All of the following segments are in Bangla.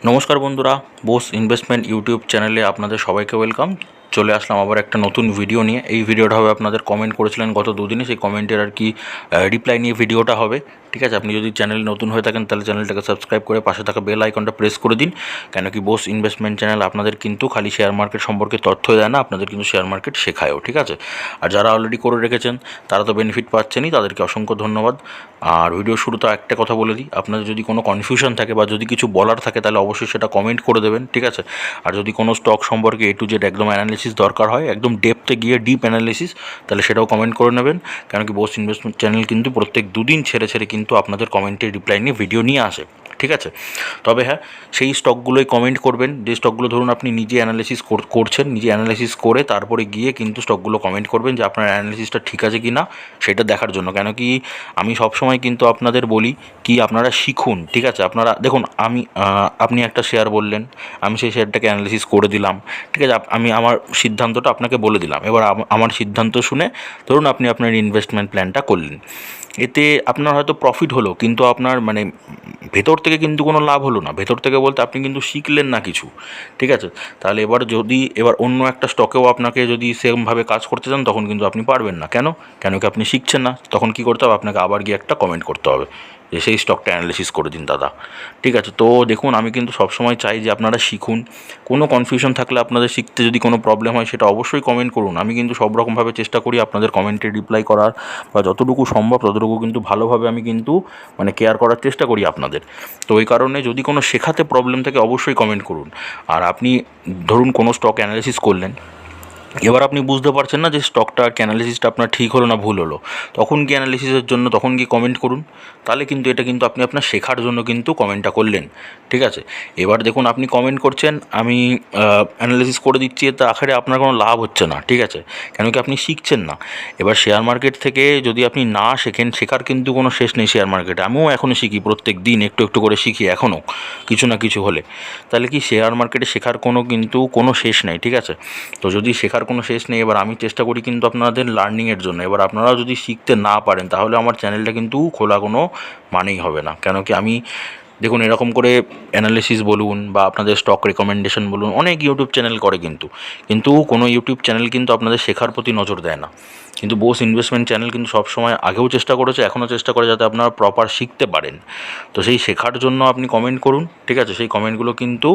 নমস্কার বন্ধুরা, বোস ইনভেস্টমেন্ট ইউটিউব চ্যানেলে আপনাদের সবাইকে ওয়েলকাম। চলে আসলাম আবার একটা নতুন ভিডিও নিয়ে। এই ভিডিওটা হবে, আপনাদের কমেন্ট করেছিলেন গত দুদিনে, সেই কমেন্টের আর কি রিপ্লাই নিয়ে ভিডিওটা হবে। ঠিক আছে, আপনি যদি চ্যানেলে নতুন হয়ে থাকেন তাহলে চ্যানেলটাকে সাবস্ক্রাইব করে পাশে থাকা বেল আইকনটা প্রেস করে দিন। কেন কি বোস ইনভেস্টমেন্ট চ্যানেল আপনাদের কিন্তু খালি শেয়ার মার্কেট সম্পর্কে তথ্য দেয় না, আপনাদের কিন্তু শেয়ার মার্কেট শেখায়ও। ঠিক আছে, আর যারা অলরেডি করে রেখেছেন তারা তো বেনিফিট পাচ্ছেনই, তাদেরকে অসংখ্য ধন্যবাদ। আর ভিডিও শুরুতে একটা কথা বলে দিই, আপনাদের যদি কোনো কনফিউশন থাকে বা যদি কিছু বলার থাকে তাহলে অবশ্যই সেটা কমেন্ট করে দেবেন। ঠিক আছে, আর যদি কোনো স্টক সম্পর্কে A to Z একদম অ্যানালিসিস দরকার হয়, একদম ডেপথে গিয়ে ডিপ অ্যানালিসিস, তাহলে সেটাও কমেন্ট করে নেবেন। কেন কি বোস ইনভেস্টমেন্ট চ্যানেল কিন্তু প্রত্যেক দুদিন ছেড়ে ছেড়ে কিন্তু আপনাদের কমেন্টের রিপ্লাই নিয়ে ভিডিও নিয়ে আসে। ঠিক আছে, তবে হ্যাঁ, সেই স্টকগুলোই কমেন্ট করবেন যে স্টকগুলো ধরুন আপনি নিজে অ্যানালিসিস করছেন, নিজে অ্যানালিসিস করে তারপরে গিয়ে কিন্তু স্টকগুলো কমেন্ট করবেন যে আপনার অ্যানালিসিসটা ঠিক আছে কি না সেটা দেখার জন্য। কেন কি আমি সবসময় কিন্তু আপনাদের বলি কি আপনারা শিখুন। ঠিক আছে, আপনারা দেখুন, আপনি একটা শেয়ার বললেন, আমি সেই শেয়ারটাকে অ্যানালিসিস করে দিলাম। ঠিক আছে, আমি আমার সিদ্ধান্তটা আপনাকে বলে দিলাম। এবার আমার সিদ্ধান্ত শুনে ধরুন আপনি আপনার ইনভেস্টমেন্ট প্ল্যানটা করলেন, এতে আপনার হয়তো প্রফিট হলো, কিন্তু আপনার মানে ভেতর থেকে কিন্তু কোনো লাভ হলো না। ভেতর থেকে বলতে আপনি কিন্তু শিখলেন না কিছু। ঠিক আছে, তাহলে এবার অন্য একটা স্টকেও আপনাকে যদি সেমভাবে কাজ করতে চান তখন কিন্তু আপনি পারবেন না। কেন কেন কি আপনি শিখছেন না। তখন কি করতে হবে, আপনাকে আবার গিয়ে একটা কমেন্ট করতে হবে যে সেই স্টকটা অ্যানালিসিস করে দিন দাদা। ঠিক আছে, তো দেখুন, আমি কিন্তু সবসময় চাই যে আপনারা শিখুন। কোনো কনফিউশন থাকলে, আপনাদের শিখতে যদি কোনো প্রবলেম হয়, সেটা অবশ্যই কমেন্ট করুন। আমি কিন্তু সব রকমভাবে চেষ্টা করি আপনাদের কমেন্টে রিপ্লাই করার, বা যতটুকু সম্ভব ততটুকু কিন্তু ভালোভাবে আমি কিন্তু মানে কেয়ার করার চেষ্টা করি আপনাদের। তো ওই কারণে যদি কোনো শেখাতে প্রবলেম থাকে অবশ্যই কমেন্ট করুন। আর আপনি ধরুন কোনো স্টক অ্যানালিসিস করলেন, এবার আপনি বুঝতে পারছেন না যে স্টকটা অ্যানালিসিসটা আপনার ঠিক হলো না ভুল হলো, তখন কি অ্যানালিসিসের জন্য তখন কি কমেন্ট করুন। তাহলে কিন্তু এটা কিন্তু আপনি আপনার শেখার জন্য কিন্তু কমেন্টটা করলেন। ঠিক আছে, এবার দেখুন, আপনি কমেন্ট করছেন, আমি অ্যানালিসিস করে দিচ্ছি, এতে আখেরে আপনার কোনো লাভ হচ্ছে না। ঠিক আছে, কেন কি আপনি শিখছেন না। এবার শেয়ার মার্কেট থেকে যদি আপনি না শেখেন, শেখার কিন্তু কোনো শেষ নেই শেয়ার মার্কেটে। আমিও এখনও শিখি, প্রত্যেক দিন একটু একটু করে শিখি এখনও, কিছু না কিছু হলে। তাহলে কি শেয়ার মার্কেটে শেখার কোনো শেষ নেই। ঠিক আছে, তো যদি শেখার কোনো শেষ নেই, এবার আমি চেষ্টা করি কিন্তু আপনাদের লার্নিংয়ের জন্য। এবার আপনারাও যদি শিখতে না পারেন তাহলে আমার চ্যানেলটা কিন্তু খোলা কোনো মানেই হবে না। কেন কি আমি দেখুন, এরকম করে অ্যানালিসিস বলুন বা আপনাদের স্টক রেকমেন্ডেশন বলুন, অনেক ইউটিউব চ্যানেল করে, কিন্তু কোনো ইউটিউব চ্যানেল কিন্তু আপনাদের শেখার প্রতি নজর দেয় না। কিন্তু বোস ইনভেস্টমেন্ট চ্যানেল কিন্তু সবসময় আগেও চেষ্টা করেছে, এখনও চেষ্টা করে যাতে আপনারা প্রপার শিখতে পারেন। তো সেই শেখার জন্য আপনি কমেন্ট করুন। ঠিক আছে, সেই কমেন্টগুলো কিন্তু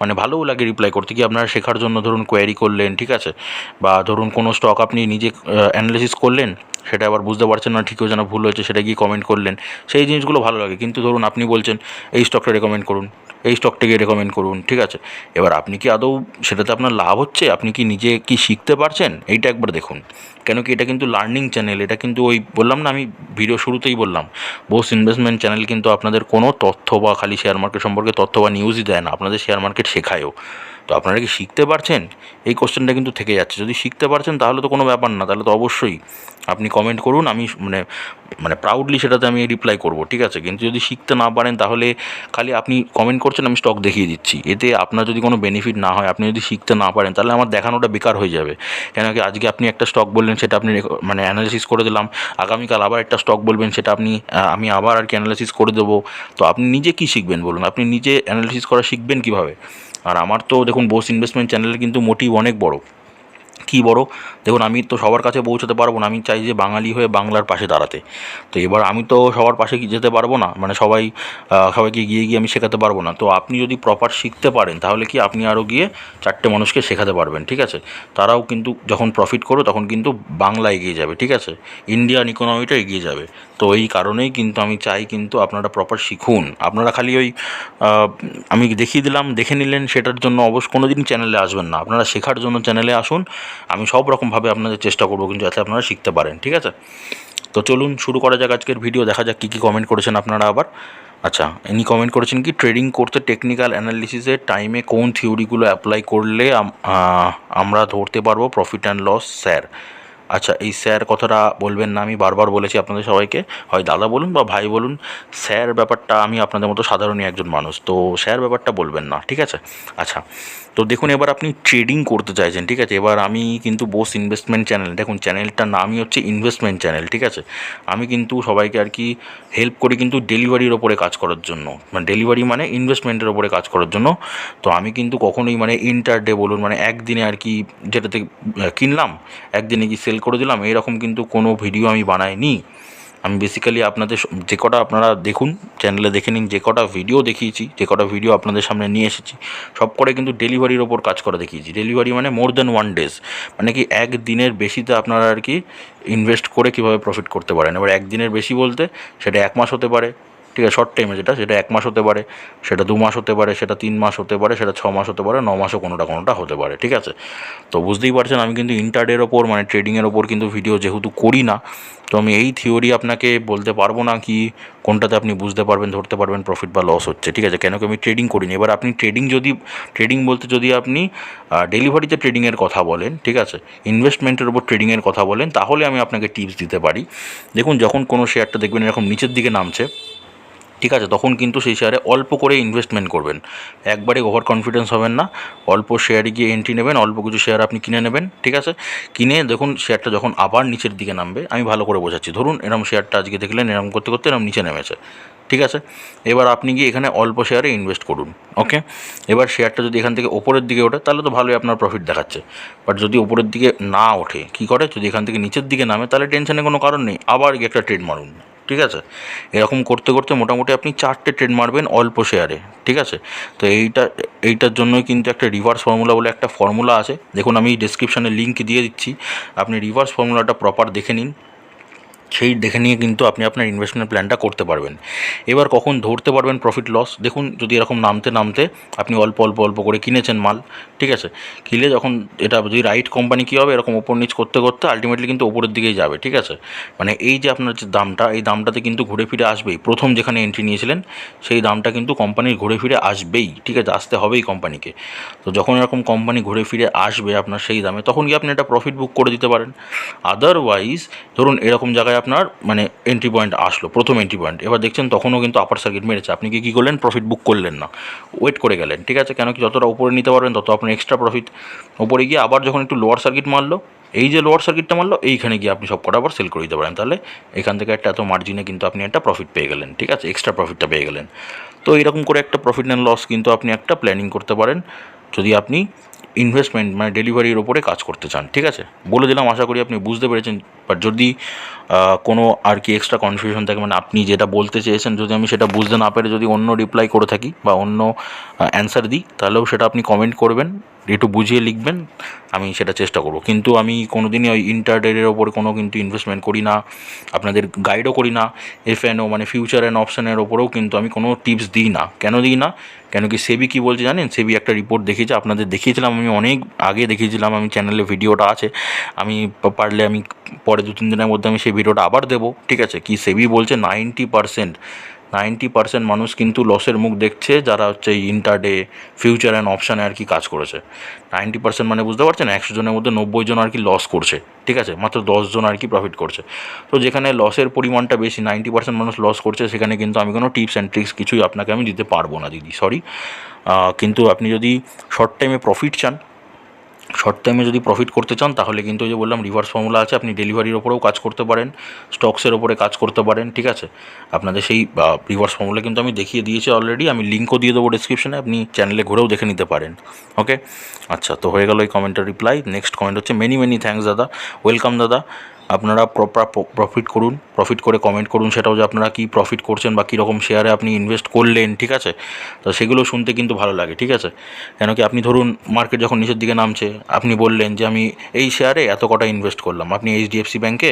মানে ভালোও লাগে রিপ্লাই করতে, কি আপনারা শেখার জন্য ধরুন কোয়েরি করলেন। ঠিক আছে, বা ধরুন কোনো স্টক আপনি নিজে অ্যানালিসিস করলেন, সেটা আবার বুঝতে পারছেন না ঠিক হয়েছে না ভুল হয়েছে, সেটা গিয়ে কমেন্ট করলেন, সেই জিনিসগুলো ভালো লাগে। কিন্তু ধরুন আপনি বলছেন এই স্টকটা রেকমেন্ড করুন, এই স্টকটাকে রেকমেন্ড করুন। ঠিক আছে, এবার আপনি কি আদৌ সেটাতে আপনার লাভ হচ্ছে, আপনি কি নিজে কি শিখতে পারছেন, এইটা একবার দেখুন। কেন কি এটা কিন্তু লার্নিং চ্যানেল, এটা কিন্তু ওই বললাম না, আমি ভিডিও শুরুতেই বললাম, বোস ইনভেস্টমেন্ট চ্যানেল কিন্তু আপনাদের কোনো তথ্য বা খালি শেয়ার মার্কেট সম্পর্কে তথ্য বা নিউজই দেয় না, আপনাদের শেয়ার মার্কেট শেখায়ও। তো আপনারা কি শিখতে পারছেন, এই কোশ্চেনটা কিন্তু থেকে যাচ্ছে। যদি শিখতে পারছেন তাহলে তো কোনো ব্যাপার না, তাহলে তো অবশ্যই আপনি কমেন্ট করুন, আমি মানে মানে প্রাউডলি সেটাতে আমি রিপ্লাই করব। ঠিক আছে, কিন্তু যদি শিখতে না পারেন তাহলে খালি আপনি কমেন্ট করছেন, আমি স্টক দেখিয়ে দিচ্ছি, এতে আপনার যদি কোনো বেনিফিট না হয়, আপনি যদি শিখতে না পারেন, তাহলে আমার দেখানোটা বেকার হয়ে যাবে। কেন কি আজকে আপনি একটা স্টক বললেন, সেটা আপনি মানে অ্যানালিসিস করে দিলাম, আগামীকাল আবার একটা স্টক বলবেন, সেটা আমি আবার আর কি অ্যানালিসিস করে দেবো। তো আপনি নিজে কী শিখবেন বলুন, আপনি নিজে অ্যানালিসিস করা শিখবেন কীভাবে। আর আমার তো দেখুন, বোস ইনভেস্টমেন্ট চ্যানেলের কিন্তু মোটিভ অনেক বড়। কী বড়, দেখুন, আমি তো সবার কাছে পৌঁছাতে পারবো না, আমি চাই যে বাঙালি হয়ে বাংলার পাশে দাঁড়াতে। তো এবার আমি তো সবার পাশে যেতে পারবো না, মানে সবাইকে গিয়ে গিয়ে আমি শেখাতে পারবো না। তো আপনি যদি প্রপার শিখতে পারেন তাহলে কি আপনি আরও গিয়ে চারটে মানুষকে শেখাতে পারবেন। ঠিক আছে, তারাও কিন্তু যখন প্রফিট করো তখন কিন্তু বাংলা এগিয়ে যাবে। ঠিক আছে, ইন্ডিয়ান ইকোনমিটা এগিয়ে যাবে। তো এই কারণেই কিন্তু আমি চাই কিন্তু আপনারা প্রপার শিখুন। আপনারা খালি ওই আমি দেখিয়ে দিলাম, দেখে নিলেন, সেটার জন্য অবশ্য কোনো দিন চ্যানেলে আসবেন না। আপনারা শেখার জন্য চ্যানেলে আসুন, আমি সব রকমভাবে আপনাদের চেষ্টা করবো কিন্তু যাতে আপনারা শিখতে পারেন। ঠিক আছে, তো চলুন শুরু করা যাক আজকের ভিডিও, দেখা যাক কী কী কমেন্ট করেছেন আপনারা আবার। আচ্ছা, ইনি কমেন্ট করেছেন কি, ট্রেডিং করতে টেকনিক্যাল অ্যানালিসিসের টাইমে কোন থিওরিগুলো অ্যাপ্লাই করলে আমরা ধরতে পারবো প্রফিট অ্যান্ড লস স্যার। আচ্ছা, এই স্যার কথাটা বলবেন না, আমি বারবার বলেছি আপনাদের সবাইকে, হয় দাদা বলুন বা ভাই বলুন, স্যার ব্যাপারটা, আমি আপনাদের মতো সাধারণই একজন মানুষ, তো স্যার ব্যাপারটা বলবেন না, ঠিক আছে? আচ্ছা, তো দেখুন, এবার আপনি ট্রেডিং করতে চাইছেন, ঠিক আছে? এবার আমি কিন্তু বোস ইনভেস্টমেন্ট চ্যানেল, দেখুন চ্যানেলটার নামই হচ্ছে ইনভেস্টমেন্ট চ্যানেল, ঠিক আছে? আমি কিন্তু সবাইকে আর কি হেল্প করি কিন্তু ডেলিভারির ওপরে কাজ করার জন্য, মানে ডেলিভারি মানে ইনভেস্টমেন্টের ওপরে কাজ করার জন্য। তো আমি কিন্তু কখনোই মানে ইন্টার ডে বলুন, মানে একদিনে আর কি যেটাতে কিনলাম একদিনে কি সেল করে দিলাম, এরকম কিন্তু কোনো ভিডিও আমি বানাইনি। আমি বেসিক্যালি আপনাদের যে কটা আপনারা দেখুন, চ্যানেলে দেখে নিন, যে কটা ভিডিও দেখিয়েছি, যে কটা ভিডিও আপনাদের সামনে নিয়ে এসেছি, সব কটাই কিন্তু ডেলিভারির ওপর কাজ করা দেখিয়েছি। ডেলিভারি মানে মোর দ্যান 1 ডেজ, মানে কি একদিনের বেশিতে আপনারা আর কি ইনভেস্ট করে কীভাবে প্রফিট করতে পারেন। এবার একদিনের বেশি বলতে সেটা 1 মাস হতে পারে, ঠিক আছে? শর্ট টাইমে যেটা, সেটা 1 মাস হতে পারে, সেটা 2 মাস হতে পারে, সেটা 3 মাস হতে পারে, সেটা 6 মাস হতে পারে, 9 মাসও কোনোটা হতে পারে, ঠিক আছে? তো বুঝতেই পারছেন, আমি কিন্তু ইন্টারডের ওপর মানে ট্রেডিংয়ের ওপর কিন্তু ভিডিও যেহেতু করি না, তো আমি এই থিওরি আপনাকে বলতে পারবো না কি কোনটাতে আপনি বুঝতে পারবেন, ধরতে পারবেন প্রফিট বা লস হচ্ছে, ঠিক আছে? কেন কি আমি ট্রেডিং করিনি। এবার আপনি ট্রেডিং বলতে যদি আপনি ডেলিভারিতে ট্রেডিংয়ের কথা বলেন, ঠিক আছে, ইনভেস্টমেন্টের ওপর ট্রেডিংয়ের কথা বলেন, তাহলে আমি আপনাকে টিপস দিতে পারি। দেখুন, যখন কোনো শেয়ারটা দেখবেন এরকম নিচের দিকে নামছে, ঠিক আছে, তখন কিন্তু সেই শেয়ারে অল্প করে ইনভেস্টমেন্ট করবেন, একবারে ওভার কনফিডেন্স হবেন না। অল্প শেয়ারে গিয়ে এন্ট্রি নেবেন, অল্প কিছু শেয়ার আপনি কিনে নেবেন, ঠিক আছে? কিনে দেখুন শেয়ারটা যখন আবার নিচের দিকে নামবে, আমি ভালো করে বোঝাচ্ছি, ধরুন এরকম শেয়ারটা আজকে দেখলেন এরকম করতে করতে এরকম নিচে নেমেছে, ঠিক আছে? এবার আপনি গিয়ে এখানে অল্প শেয়ারে ইনভেস্ট করুন, ওকে? এবার শেয়ারটা যদি এখান থেকে ওপরের দিকে ওঠে তাহলে তো ভালোই আপনার প্রফিট দেখাচ্ছে, বাট যদি ওপরের দিকে না ওঠে, কী করে, যদি এখান থেকে নিচের দিকে নামে, তাহলে টেনশনের কোনো কারণ নেই, আবার গিয়ে একটা ট্রেড মারুন, ঠিক আছে? এরকম করতে করতে মোটামুটি আপনি 4টে ট্রেড মারবেন অল্প শেয়ারে, ঠিক আছে? তো এইটার জন্যই কিন্তু একটা রিভার্স ফর্মুলা বলে একটা ফর্মুলা আছে, দেখুন আমি ডেসক্রিপশানে লিঙ্ক দিয়ে দিচ্ছি, আপনি রিভার্স ফর্মুলাটা প্রপার দেখে নিন, সেই দেখে নিয়ে কিন্তু আপনি আপনার ইনভেস্টমেন্ট প্ল্যানটা করতে পারবেন। এবার কখন ধরতে পারবেন প্রফিট লস, দেখুন যদি এরকম নামতে নামতে আপনি অল্প অল্প অল্প করে কিনেছেন মাল, ঠিক আছে? কিনে যখন এটা যদি রাইট কোম্পানি কী হবে, এরকম ওপর নিচ করতে করতে আলটিমেটলি কিন্তু ওপরের দিকেই যাবে, ঠিক আছে? মানে এই যে আপনার যে দামটা, এই দামটাতে কিন্তু ঘুরে ফিরে আসবেই, প্রথম যেখানে এন্ট্রি নিয়েছিলেন সেই দামটা কিন্তু কোম্পানির ঘুরে ফিরে আসবেই, ঠিক আছে? আসতে হবেই কোম্পানিকে। তো যখন এরকম কোম্পানি ঘুরে ফিরে আসবে আপনার সেই দামে, তখন গিয়ে আপনি একটা প্রফিট বুক করে দিতে পারেন। আদারওয়াইজ ধরুন এরকম জায়গায় আপনার মানে এন্ট্রি পয়েন্ট আসলো, প্রথম এন্ট্রি পয়েন্ট, এবার দেখছেন তখনও কিন্তু আপার সার্কিট মেরেছে, আপনি কি করলেন, প্রফিট বুক করলেন না, ওয়েট করে গেলেন, ঠিক আছে? কেন কি যতটা উপরে নিতে পারবেন তত আপনার এক্সট্রা প্রফিট। উপরে গিয়ে আবার যখন একটু লোয়ার সার্কিট মারলো, এই যে লোয়ার সার্কিটটা মারলো, এইখানে গিয়ে আপনি সব কটা আবার সেল করে দিতে পারেন, তাহলে এখান থেকে একটা এত মার্জিনে কিন্তু আপনি একটা প্রফিট পেয়ে গেলেন, ঠিক আছে? এক্সট্রা প্রফিটটা পেয়ে গেলেন। তো এরকম করে একটা প্রফিট অ্যান্ড লস কিন্তু আপনি একটা প্ল্যানিং করতে পারেন, যদি আপনি ইনভেস্টমেন্ট মানে ডেলিভারির ওপরে কাজ করতে চান, ঠিক আছে? বলে দিলাম, আশা করি আপনি বুঝতে পেরেছেন। বাট যদি কোনো আর কি এক্সট্রা কনফিউশন থাকে, মানে আপনি যেটা বলতে চেয়েছেন যদি আমি সেটা বুঝতে না পেরে যদি অন্য রিপ্লাই করে থাকি বা অন্য অ্যান্সার দিই, তাহলেও সেটা আপনি কমেন্ট করবেন, একটু বুঝিয়ে লিখবেন, আমি সেটা চেষ্টা করব। কিন্তু আমি কোনো দিনই ওই ইন্টারডের ওপরে কোনো কিন্তু ইনভেস্টমেন্ট করি না, আপনাদের গাইডও করি না। এফএনও মানে ফিউচার অ্যান্ড অপশানের ওপরেও কিন্তু আমি কোনো টিপস দিই না। কেন দিই না? কেন কি সেবি কী বলছে জানেন? সেবি একটা রিপোর্ট দেখিয়েছে, আপনাদের দেখিয়েছিলাম, আমি অনেক আগে দেখিয়েছিলাম, আমি চ্যানেলে ভিডিওটা আছে, আমি পারলে আমি পরে 2-3 দিনের মধ্যে আমি সেই ভিডিওটা আবার দেবো, ঠিক আছে? কি সেবি বলছে, 90% মানুষ কিন্তু লসের মুখ দেখছে, যারা হচ্ছে ইন্টারডে ফিউচার অ্যান্ড অপশানে আর কি কাজ করেছে। 90% মানে বুঝতে পারছেন, 100 জনের মধ্যে 90 জন আর কি লস করছে, ঠিক আছে? মাত্র 10 জন আর কি প্রফিট করছে। তো যেখানে লসের পরিমাণটা বেশি, 90% মানুষ লস করছে, সেখানে কিন্তু আমি কোনো টিপস অ্যান্ড ট্রিক্স কিছুই আপনাকে আমি দিতে পারবো না দিদি, সরি। কিন্তু আপনি যদি শর্ট টাইমে প্রফিট চান, শর্ট টাইমে যদি প্রফিট করতে চান, তাহলে কিন্তু ওই যে বললাম রিভার্স ফর্মুলা আছে, আপনি ডেলিভারির ওপরেও কাজ করতে পারেন, স্টকসের ওপরে কাজ করতে পারেন, ঠিক আছে? আপনাদের সেই রিভার্স ফর্মুলা কিন্তু আমি দেখিয়ে দিয়েছি অলরেডি, আমি লিঙ্কও দিয়ে দেবো ডিসক্রিপশনে, আপনি চ্যানেলে ঘুরেও দেখে নিতে পারেন, ওকে? আচ্ছা, তো হয়ে গেল এই কমেন্টের রিপ্লাই। নেক্সট কমেন্ট হচ্ছে, মেনি থ্যাঙ্কস দাদা, ওয়েলকাম দাদা। আপনারা প্রফিট করুন, প্রফিট করে কমেন্ট করুন, সেটাও যে আপনারা কী প্রফিট করছেন বা কীরকম শেয়ারে আপনি ইনভেস্ট করলেন, ঠিক আছে? তো সেগুলো শুনতে কিন্তু ভালো লাগে, ঠিক আছে? কেন কি আপনি ধরুন মার্কেট যখন নিচের দিকে নামছে, আপনি বললেন যে আমি এই শেয়ারে এত কটা ইনভেস্ট করলাম, আপনি এইচডিএফসি ব্যাঙ্কে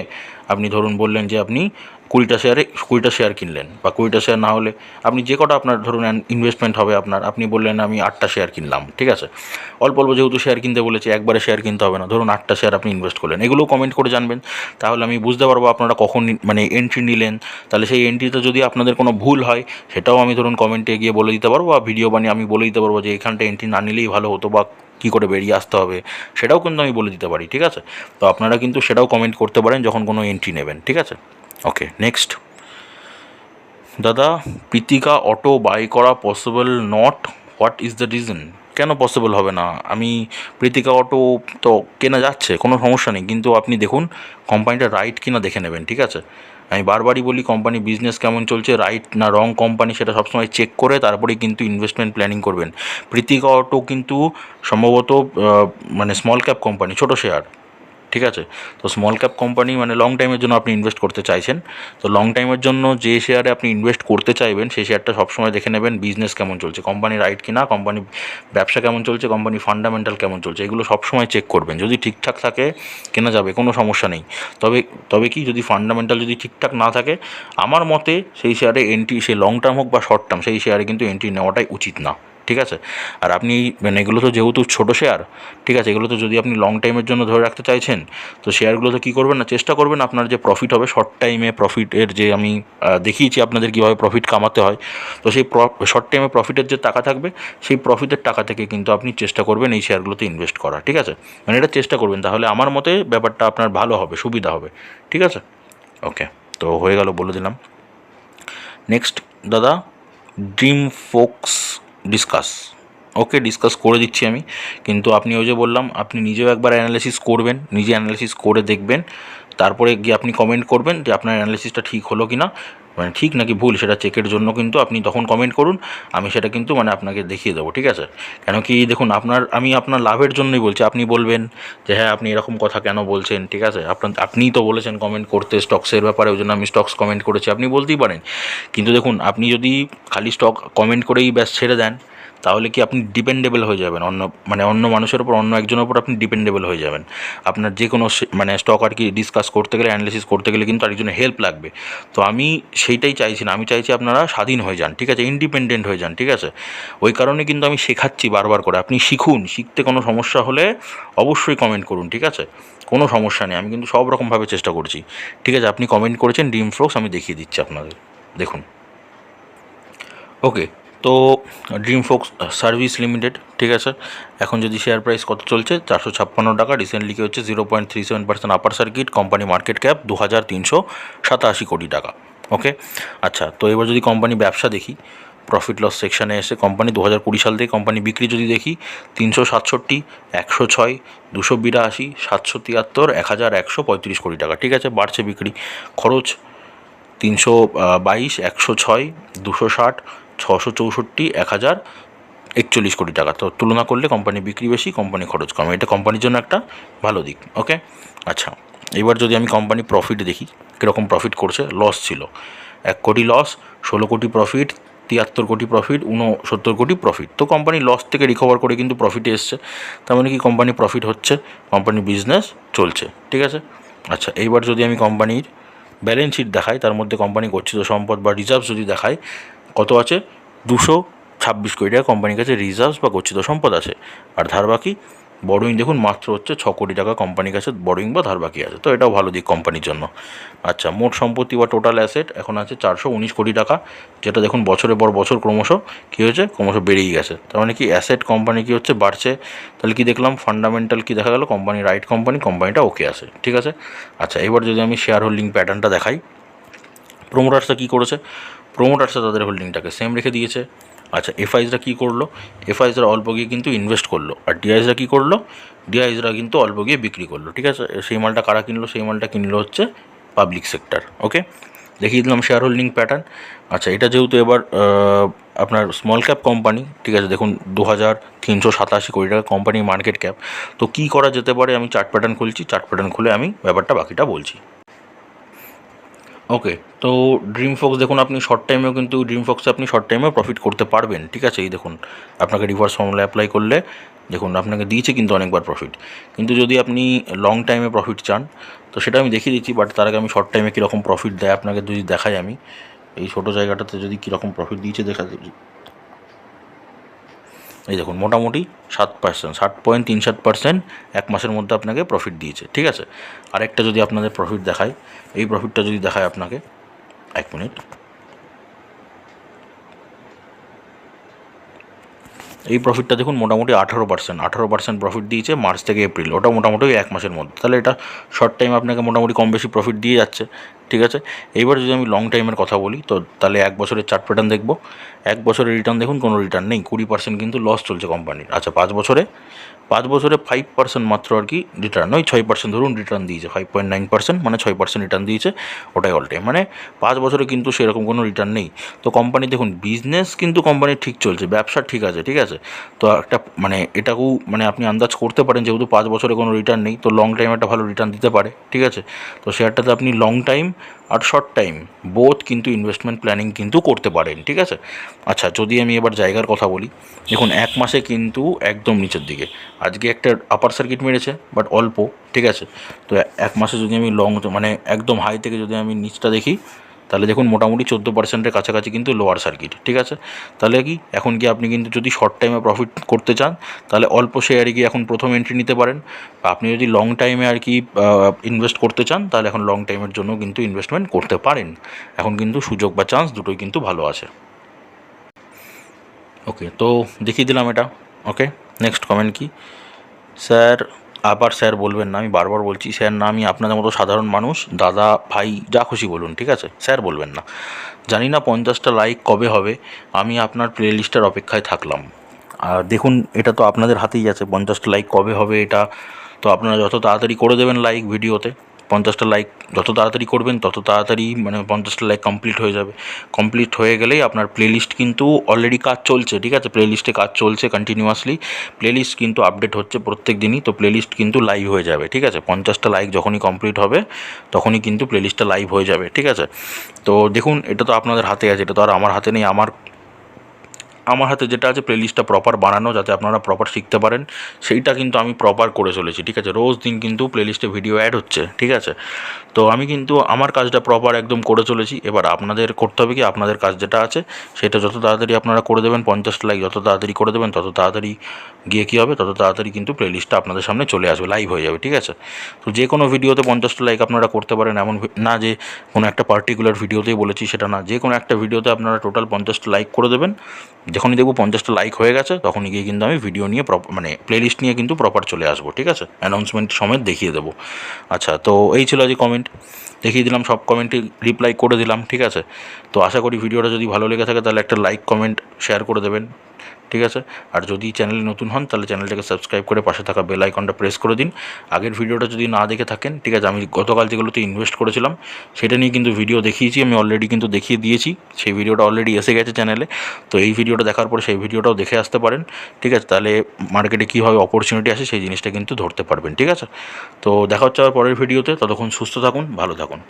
আপনি ধরুন বললেন যে আপনি 20টা শেয়ার কিনলেন, বা 20টা শেয়ার না হলে আপনি যে কটা আপনার ধরুন ইনভেস্টমেন্ট হবে আপনার, আপনি বললেন আমি 8টা শেয়ার কিনলাম, ঠিক আছে, অল্প অল্প যেহেতু শেয়ার কিনতে বলেছে, একবারে শেয়ার কিনতে হবে না, ধরুন 8টা শেয়ার আপনি ইনভেস্ট করলেন, এগুলোও কমেন্ট করে জানবেন, তাহলে আমি বুঝতে পারবো আপনারা কখন মানে এন্ট্রি নিলেন। তাহলে সেই এন্ট্রিতে যদি আপনাদের কোনো ভুল হয় সেটাও আমি ধরুন কমেন্টে গিয়ে বলে দিতে পারবো, বা ভিডিও বানিয়ে আমি বলে দিতে পারবো যে এখানটা এন্ট্রি না নিলেই ভালো হতো, বা কী করে বেরিয়ে আসতে হবে সেটাও কিন্তু আমি বলে দিতে পারি, ঠিক আছে। তো আপনারা কিন্তু সেটাও কমেন্ট করতে পারেন যখন কোনো এন্ট্রি নেবেন, ঠিক আছে। ওকে, নেক্সট। দাদা, প্রীতিকা অটো বাই করা possible not, what is the reason? কেন পসিবল হবে না? আমি প্রীতিকা অটো তো কেনা যাচ্ছে, কোনো সমস্যা নেই, কিন্তু আপনি দেখুন কোম্পানিটা রাইট কিনা দেখে নেবেন, ঠিক আছে। আমি বারবারই বলি কোম্পানি বিজনেস কেমন চলছে, রাইট না রং কোম্পানি সেটা সবসময় চেক করে তারপরেই কিন্তু ইনভেস্টমেন্ট প্ল্যানিং করবেন। প্রীতিকা অটো কিন্তু সম্ভবত মানে স্মল ক্যাপ কোম্পানি, ছোটো শেয়ার, ঠিক আছে। তো স্মল ক্যাপ কোম্পানি মানে লং টাইমের জন্য আপনি ইনভেস্ট করতে চাইছেন, তো লং টাইমের জন্য যে শেয়ারে আপনি ইনভেস্ট করতে চাইবেন সেই শেয়ারটা সবসময় দেখে নেবেন বিজনেস কেমন চলছে, কোম্পানি রাইট কিনা, কোম্পানি ব্যবসা কেমন চলছে, কোম্পানি ফান্ডামেন্টাল কেমন চলছে, এগুলো সবসময় চেক করবেন। যদি ঠিকঠাক থাকে কেনা যাবে, কোনো সমস্যা নেই। তবে তবে কি, যদি ফান্ডামেন্টাল যদি ঠিকঠাক না থাকে, আমার মতে সেই শেয়ারে এন্ট্রি, সে লং টার্ম হোক বা শর্ট টার্ম, সেই শেয়ারে কিন্তু এন্ট্রি নেওয়াটাই উচিত না, ঠিক আছে। আর আপনি মানে এগুলো তো যেহেতু ছোটো শেয়ার, ঠিক আছে, এগুলো তো যদি আপনি লং টাইমের জন্য ধরে রাখতে চাইছেন, তো শেয়ারগুলোতে কী করবেন না, চেষ্টা করবেন আপনার যে প্রফিট হবে শর্ট টাইমে, প্রফিটের যে আমি দেখিয়েছি আপনাদের কীভাবে প্রফিট কামাতে হয়, তো সেই শর্ট টাইমে প্রফিটের যে টাকা থাকবে সেই প্রফিটের টাকা থেকে কিন্তু আপনি চেষ্টা করবেন এই শেয়ারগুলোতে ইনভেস্ট করা, ঠিক আছে। মানে এটা চেষ্টা করবেন, তাহলে আমার মতে ব্যাপারটা আপনার ভালো হবে, সুবিধা হবে, ঠিক আছে। ওকে, তো হয়ে গেল, বলে দিলাম। নেক্সট দাদা, ড্রিম ফোক্স ডিসকাস। ওকে, ডিসকাস করে দিচ্ছি আমি, কিন্তু আপনি ওই যে বললাম আপনি নিজেও একবার অ্যানালিসিস করবেন, নিজে অ্যানালিসিস করে দেখবেন, তারপরে গিয়ে আপনি কমেন্ট করবেন যে আপনার অ্যানালিসিসটা ঠিক হলো কি না, মানে ঠিক নাকি ভুল, সেটা চেকের জন্য কিন্তু আপনি তখন কমেন্ট করুন, আমি সেটা কিন্তু মানে আপনাকে দেখিয়ে দেবো, ঠিক আছে। কেন কি দেখুন, আমি আপনার লাভের জন্যই বলছি, আপনি বলবেন যে হ্যাঁ আপনি এরকম কথা কেন বলছেন, ঠিক আছে, আপনিই তো বলেছেন কমেন্ট করতে স্টকসের ব্যাপারে, ওই জন্য আমি স্টকস কমেন্ট করেছি, আপনি বলতেই পারেন। কিন্তু দেখুন, আপনি যদি খালি স্টক কমেন্ট করেই ব্যাস ছেড়ে দেন, তাহলে কি আপনি ডিপেন্ডেবল হয়ে যাবেন, অন্য মানুষের ওপর, অন্য একজনের ওপর আপনি ডিপেন্ডেবল হয়ে যাবেন। আপনার যে কোনো মানে স্টক আর কি ডিসকাস করতে গেলে, অ্যানালিসিস করতে গেলে কিন্তু আরেকজনের হেল্প লাগবে। তো আমি সেইটাই চাইছি না, আমি চাইছি আপনারা স্বাধীন হয়ে যান, ঠিক আছে, ইন্ডিপেন্ডেন্ট হয়ে যান, ঠিক আছে। ওই কারণে কিন্তু আমি শেখাচ্ছি বারবার করে, আপনি শিখুন, শিখতে কোনো সমস্যা হলে অবশ্যই কমেন্ট করুন, ঠিক আছে, কোনো সমস্যা নেই, আমি কিন্তু সব রকমভাবে চেষ্টা করছি, ঠিক আছে। আপনি কমেন্ট করেছেন ড্রিম ফ্লোক্স, আমি দেখিয়ে দিচ্ছি আপনাদের, দেখুন। ওকে, তো ড্রিম ফোক্স সার্ভিস লিমিটেড, ঠিক আছে, এখন যদি শেয়ার প্রাইস কত চলছে, 456 টাকা, রিসেন্টলি কি হচ্ছে 0.37% upper circuit, company market cap 2387 কোটি টাকা। ওকে, আচ্ছা, তো এবার যদি কোম্পানি ব্যবসা দেখি, প্রফিট লস সেকশানে এসে কোম্পানি 2020 সাল থেকে কোম্পানি বিক্রি যদি দেখি, 367, 106, 282, 773, 1135 কোটি টাকা, ঠিক আছে, বাড়ছে বিক্রি। খরচ 322, 106, 260, 664, 1041 কোটি টাকা। তো তুলনা করলে কোম্পানি বিক্রি বেশি, কোম্পানি খরচ কম, এটা কোম্পানির জন্য একটা ভালো দিক। ওকে, আচ্ছা, এবার যদি আমি কোম্পানি প্রফিট দেখি, কীরকম প্রফিট করছে, লস ছিল 1 কোটি লস, 16 কোটি প্রফিট, 73 কোটি প্রফিট, 69 কোটি প্রফিট। তো কোম্পানি লস থেকে রিকভার করে কিন্তু প্রফিটে এসছে, তার মানে কি কোম্পানি প্রফিট হচ্ছে, কোম্পানি বিজনেস চলছে, ঠিক আছে। আচ্ছা, এইবার যদি আমি কোম্পানির ব্যালেন্স শিট দেখাই, তার মধ্যে কোম্পানি গচ্ছিত সম্পদ বা রিজার্ভস যদি দেখায়, কত আছে, 226 কোটি টাকা কোম্পানির কাছে রিজার্ভস বা গচ্ছিত সম্পদ আছে। আর ধার বাকি বড়োইং দেখুন মাত্র হচ্ছে 6 কোটি টাকা কোম্পানির কাছে বড়োইং বা ধার বাকি আছে, তো এটাও ভালো দিক কোম্পানির জন্য। আচ্ছা, মোট সম্পত্তি বা টোটাল অ্যাসেট এখন আছে 419 কোটি টাকা, যেটা দেখুন বছরের পর বছর ক্রমশ কী হয়েছে, ক্রমশ বেড়েই গেছে, তার মানে কি অ্যাসেট কোম্পানি কী হচ্ছে, বাড়ছে। তাহলে কি দেখলাম, ফান্ডামেন্টাল কি দেখা গেল, কোম্পানি রাইট কোম্পানি, কোম্পানিটা ওকে আছে, ঠিক আছে। আচ্ছা, এবার যদি আমি শেয়ার হোল্ডিং প্যাটার্নটা দেখাই, প্রোমোটার্সরা কী করেছে, প্রোমোটার্সরা তাদের হোল্ডিংটাকে সেম রেখে দিয়েছে। আচ্ছা, এফআইসরা কী করলো, এফআইসরা অল্প গিয়ে কিন্তু ইনভেস্ট করলো, আর ডিআইসরা কী করলো, ডিআইসরা কিন্তু অল্প গিয়ে বিক্রি করলো, ঠিক আছে। সেই মালটা কারা কিনলো, সেই মালটা কিনলো হচ্ছে পাবলিক সেক্টর। ওকে, দেখিয়ে দিলাম শেয়ার হোল্ডিং প্যাটার্ন। আচ্ছা, এটা যেহেতু এবার আপনার স্মল ক্যাপ কোম্পানি, ঠিক আছে, দেখুন 2387 কোটি টাকা কোম্পানির মার্কেট ক্যাপ। তো কী করা যেতে পারে, আমি চার্ট প্যাটার্ন খুলছি, চার্ট প্যাটার্ন খুলে আমি ব্যাপারটা বাকিটা বলছি। ওকে, তো ড্রিম ফক্স দেখুন, আপনি শর্ট টাইমেও কিন্তু ড্রিম ফক্সে আপনি শর্ট টাইমেও প্রফিট করতে পারবেন, ঠিক আছে। এই দেখুন, আপনাকে রিভার্স ফর্মুলা অ্যাপ্লাই করলে দেখুন আপনাকে দিয়েছে কিন্তু অনেকবার প্রফিট। কিন্তু যদি আপনি লং টাইমে প্রফিট চান তো সেটা আমি দেখিয়ে দিচ্ছি, বাট তার আগে আমি শর্ট টাইমে কীরকম প্রফিট দেয় আপনাকে যদি দেখাই, আমি এই ছোটো জায়গাটাতে যদি কীরকম প্রফিট দিয়েছে দেখা দিচ্ছি। এই দেখুন মোটামুটি 7%, 7.37% এক মাসের মধ্যে আপনাকে প্রফিট দিয়েছে, ঠিক আছে। আরেকটা যদি আপনাদের প্রফিট দেখায়, এই প্রফিটটা যদি দেখায় আপনাকে, 1 মিনিট, এই প্রফিটটা দেখুন মোটামুটি 18% প্রফিট দিয়েছে মার্চ থেকে এপ্রিল, ওটা মোটামুটি এক মাসের মধ্যে। তাহলে এটা শর্ট টাইম আপনাকে মোটামুটি কম বেশি প্রফিট দিয়ে যাচ্ছে, ঠিক আছে। এইবার যদি আমি লং টাইমের কথা বলি তো তাহলে 1 বছরের চার্ট প্যাটার্ন দেখব। 1 বছরের রিটার্ন দেখুন, কোনো রিটার্ন নেই, 20% কিন্তু লস চলছে কোম্পানির। আচ্ছা, 5 বছরে 5% মাত্র আর কি রিটার্ন, ওই 6% ধরুন রিটার্ন দিয়েছে, 5.9% মানে 6% রিটার্ন দিয়েছে, ওটাই অল টাইম। মানে 5 বছরে কিন্তু সেরকম কোনো রিটার্ন নেই। তো কোম্পানি দেখুন, বিজনেস কিন্তু কোম্পানির ঠিক চলছে, ব্যবসা ঠিক আছে, ঠিক আছে। তো একটা মানে এটাকেও মানে আপনি আন্দাজ করতে পারেন, যেহেতু 5 বছরে কোনো রিটার্ন নেই তো লং টাইম একটা ভালো রিটার্ন দিতে পারে, ঠিক আছে। তো শেয়ারটাতে আপনি লং টাইম আর শর্ট টাইম বোথ কিন্তু ইনভেস্টমেন্ট প্ল্যানিং কিন্তু করতে পারেন, ঠিক আছে। আচ্ছা, যদি আমি এবার জায়গার কথা বলি, দেখুন 1 মাসে কিন্তু একদম নিচের দিকে, আজকে একটা আপার সার্কিট মেরেছে বাট অল্প, ঠিক আছে। তো 1 মাসে যদি আমি লং মানে একদম হাই থেকে যদি আমি নিচটা দেখি, তাহলে দেখুন মোটামুটি 14%-এর কাছাকাছি কিন্তু লোয়ার সার্কিট, ঠিক আছে। তাহলে কি এখন কি আপনি কিন্তু যদি শর্ট টাইমে প্রফিট করতে চান তাহলে অল্প শেয়ারে কি এখন প্রথম এন্ট্রি নিতে পারেন। বা আপনি যদি লং টাইমে আর কি ইনভেস্ট করতে চান তাহলে এখন লং টাইমের জন্য কিন্তু ইনভেস্টমেন্ট করতে পারেন। এখন কিন্তু সুযোগ বা চান্স দুটোই কিন্তু ভালো আছে। ওকে, তো দেখিয়ে দিলাম এটা। ওকে, নেক্সট কমেন্ট কি, স্যার, আবার স্যার বলবেন না, আমি বারবার বলছি স্যার না, আমি আপনাদের মতো সাধারণ মানুষ, দাদা ভাই যা খুশি বলুন, ঠিক আছে, স্যার বলবেন না। জানি না 50টা লাইক কবে হবে, আমি আপনার প্লেলিস্টের অপেক্ষায় থাকলাম। আর দেখুন এটা তো আপনাদের হাতেই আছে, 50টা লাইক কবে হবে এটা তো আপনারা যত তাড়াতাড়ি করে দেবেন লাইক ভিডিওতে। 50টা লাইক যত তাড়াতাড়ি করবেন তত তাড়াতাড়ি মানে 50টা লাইক কমপ্লিট হয়ে যাবে। কমপ্লিট হয়ে গেলেই আপনার প্লেলিস্ট কিন্তু অলরেডি কাজ চলছে, ঠিক আছে, প্লেলিস্টে কাজ চলছে কন্টিনিউয়াসলি, প্লেলিস্ট কিন্তু আপডেট হচ্ছে প্রত্যেক দিনই, তো প্লেলিস্ট কিন্তু লাইভ হয়ে যাবে, ঠিক আছে। 50টা লাইক যখনই কমপ্লিট হবে তখনই কিন্তু প্লেলিস্টটা লাইভ হয়ে যাবে, ঠিক আছে। তো দেখুন এটা তো আপনাদের হাতে আছে, এটা তো আর আমার হাতে নেই। আমার হাতে যেটা আছে প্লেলিস্টটা প্রপার বানানো, যাতে আপনারা প্রপার শিখতে পারেন, সেইটা কিন্তু আমি প্রপার করে চলেছি, ঠিক আছে। রোজ দিন কিন্তু প্লেলিস্টে ভিডিও অ্যাড হচ্ছে, ঠিক আছে। তো আমি কিন্তু আমার কাজটা প্রপার একদম করে চলেছি। এবার আপনাদের করতে হবে কি, আপনাদের কাজ যেটা আছে সেটা যত তাড়াতাড়ি আপনারা করে দেবেন, 50টা লাইক যত তাড়াতাড়ি করে দেবেন তত তাড়াতাড়ি গিয়ে কী হবে, তত তাড়াতাড়ি কিন্তু প্লেলিস্টটা আপনাদের সামনে চলে আসবে, লাইভ হয়ে যাবে, ঠিক আছে। তো যে কোনো ভিডিওতে 50টা লাইক আপনারা করতে পারেন, এমন না যে কোনো একটা পার্টিকুলার ভিডিওতেই বলেছি সেটা না, যে কোনো একটা ভিডিওতে আপনারা টোটাল 50টা লাইক করে দেবেন। যখনই দেখব 50টা লাইক হয়ে গেছে তখনই গিয়ে কিন্তু আমি ভিডিও নিয়ে মানে প্লেলিস্ট নিয়ে কিন্তু প্রপার চলে আসবো, ঠিক আছে, অ্যানাউন্সমেন্ট সমেত দেখিয়ে দেবো। আচ্ছা, তো এই ছিল আজ কমেন্ট, দেখিয়ে দিলাম, সব কমেন্টে রিপ্লাই করে দিলাম, ঠিক আছে। তো আশা করি ভিডিওটা যদি ভালো লেগে থাকে তাহলে একটা লাইক কমেন্ট শেয়ার করে দেবেন, ঠিক আছে। আর যদি চ্যানেলে নতুন হন তাহলে চ্যানেলটাকে সাবস্ক্রাইব করে পাশে থাকা বেল আইকনটা প্রেস করে দিন। আগের ভিডিওটা যদি না দেখে থাকেন, ঠিক আছে, আমি গতকাল যেগুলোতে ইনভেস্ট করেছিলাম সেটা নিয়ে কিন্তু ভিডিও দেখিয়েছি, আমি অলরেডি কিন্তু দেখিয়ে দিয়েছি, সেই ভিডিওটা অলরেডি এসে গেছে চ্যানেলে। তো এই ভিডিওটা দেখার পরে সেই ভিডিওটাও দেখে আসতে পারেন, ঠিক আছে। তাহলে মার্কেটে কীভাবে অপরচুনিটি আসে সেই জিনিসটা কিন্তু ধরতে পারবেন, ঠিক আছে। তো দেখা হচ্ছে আবার পরের ভিডিওতে, ততক্ষণ সুস্থ থাকুন, ভালো থাকুন।